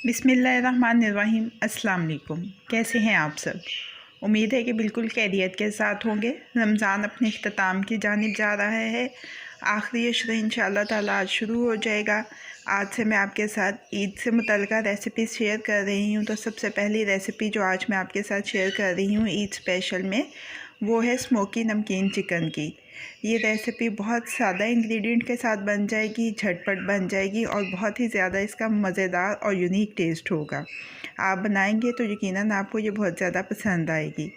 बिस्मिल्लाहिर्रहमानिर्रहीम। अस्सलाम वालेकुम। कैसे हैं आप सब? उम्मीद है कि बिल्कुल खैरियत के साथ होंगे। रमज़ान अपने इख्तिताम की जानिब जा रहा है। आखिरी अशरा इंशाअल्लाह ताला आज शुरू हो जाएगा। आज से मैं आपके साथ ईद से मुतल्लिक़ा रेसिपी शेयर कर रही हूँ। तो सबसे पहली रेसिपी जो आज मैं आपके साथ शेयर कर रही हूँ ईद स्पेशल में, वो है स्मोकी नमकीन चिकन की। ये रेसिपी बहुत सादा इंग्रेडिएंट के साथ बन जाएगी, झटपट बन जाएगी और बहुत ही ज़्यादा इसका मज़ेदार और यूनिक टेस्ट होगा। आप बनाएंगे तो यकीनन आपको ये बहुत ज़्यादा पसंद आएगी।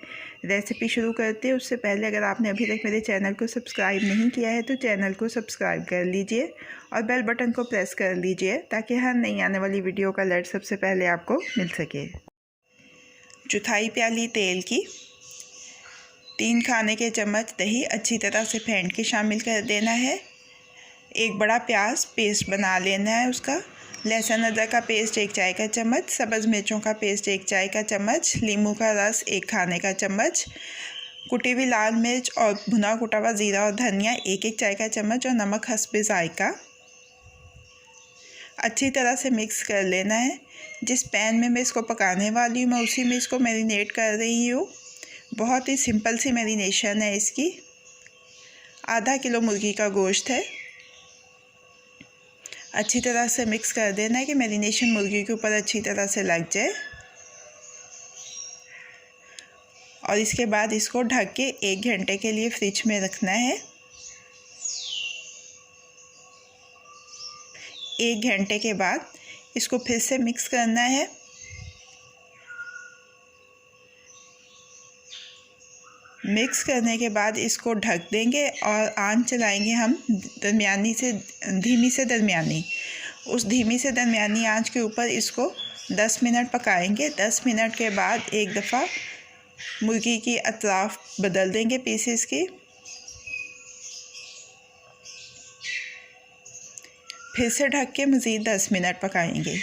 रेसिपी शुरू करते हैं उससे पहले अगर आपने अभी तक मेरे चैनल को सब्सक्राइब नहीं किया है तो चैनल को सब्सक्राइब कर लीजिए और बेल बटन को प्रेस कर लीजिए ताकि हर नई आने वाली वीडियो का अलर्ट सबसे पहले आपको मिल सके। चौथाई प्याली तेल की, 3 खाने के चम्मच दही अच्छी तरह से फेंट के शामिल कर देना है। एक बड़ा प्याज पेस्ट बना लेना है उसका। लहसुन अदरक का पेस्ट 1 चाय का चम्मच, सब्ज़ मिर्चों का पेस्ट 1 चाय का चम्मच, नींबू का रस 1 खाने का चम्मच, कुटी हुई लाल मिर्च और भुना कुटा हुआ ज़ीरा और धनिया 1-1 चाय का चम्मच और नमक हस्बे ज़ायका। अच्छी तरह से मिक्स कर लेना है। जिस पैन में मैं इसको पकाने वाली हूँ मैं उसी में इसको मैरिनेट कर रही हूँ। बहुत ही सिंपल सी मैरिनेशन है इसकी। आधा किलो मुर्गी का गोश्त है। अच्छी तरह से मिक्स कर देना है कि मैरिनेशन मुर्गी के ऊपर अच्छी तरह से लग जाए। और इसके बाद इसको ढक के 1 घंटे के लिए फ्रिज में रखना है। 1 घंटे के बाद इसको फिर से मिक्स करना है। मिक्स करने के बाद इसको ढक देंगे और आंच चलाएंगे हम धीमी से दरमियानी। उस धीमी से दरमियानी आंच के ऊपर इसको 10 मिनट पकाएंगे। 10 मिनट के बाद एक दफ़ा मुर्गी की अतराफ बदल देंगे पीसेस की। फिर से ढक के मज़ीद 10 मिनट पकाएंगे।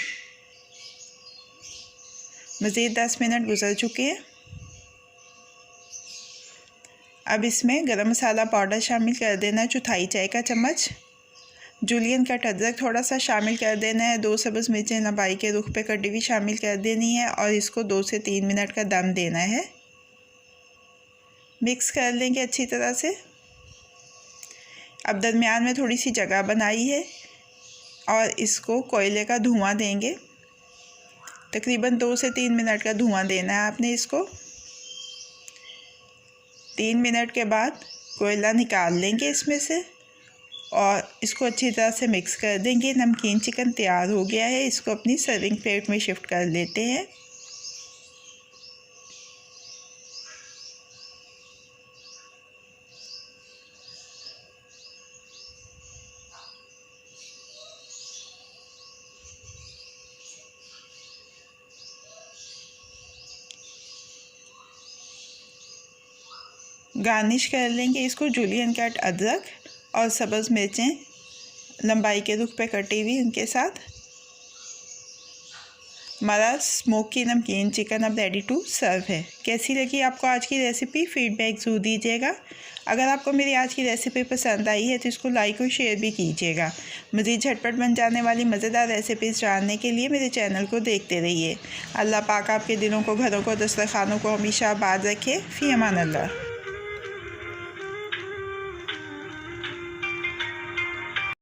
मज़ीद 10 मिनट गुजर चुके हैं। अब इसमें गरम मसाला पाउडर शामिल कर देना है 1/4 चाय का चम्मच। जूलियन कट अदरक थोड़ा सा शामिल कर देना है। 2 सब्ज़ मिर्चें लंबाई के रुख पे कटी हुई शामिल कर देनी है और इसको 2 से 3 मिनट का दम देना है। मिक्स कर लेंगे अच्छी तरह से। अब दरमियान में थोड़ी सी जगह बनाई है और इसको कोयले का धुआं देंगे। तकरीबन 2 से 3 मिनट का धुआं देना है आपने इसको। 3 मिनट के बाद कोयला निकाल लेंगे इसमें से और इसको अच्छी तरह से मिक्स कर देंगे। नमकीन चिकन तैयार हो गया है। इसको अपनी सर्विंग प्लेट में शिफ्ट कर लेते हैं। गार्निश कर लेंगे इसको जूलियन कट अदरक और सब्ज़ मिर्चें लंबाई के रुख पे कटी हुई उनके साथ। हमारा स्मोकी नमकीन चिकन अब रेडी टू सर्व है। कैसी लगी आपको आज की रेसिपी? फीडबैक ज़रूर दीजिएगा। अगर आपको मेरी आज की रेसिपी पसंद आई है तो इसको लाइक और शेयर भी कीजिएगा। मज़ीद झटपट बन जाने वाली मज़ेदार रेसिपीज़ जानने के लिए मेरे चैनल को देखते रहिए। अल्लाह पाक आपके दिलों को, घरों को, दस्तरखानों को हमेशा आबाद रखे। फ़ी अमान अल्लाह।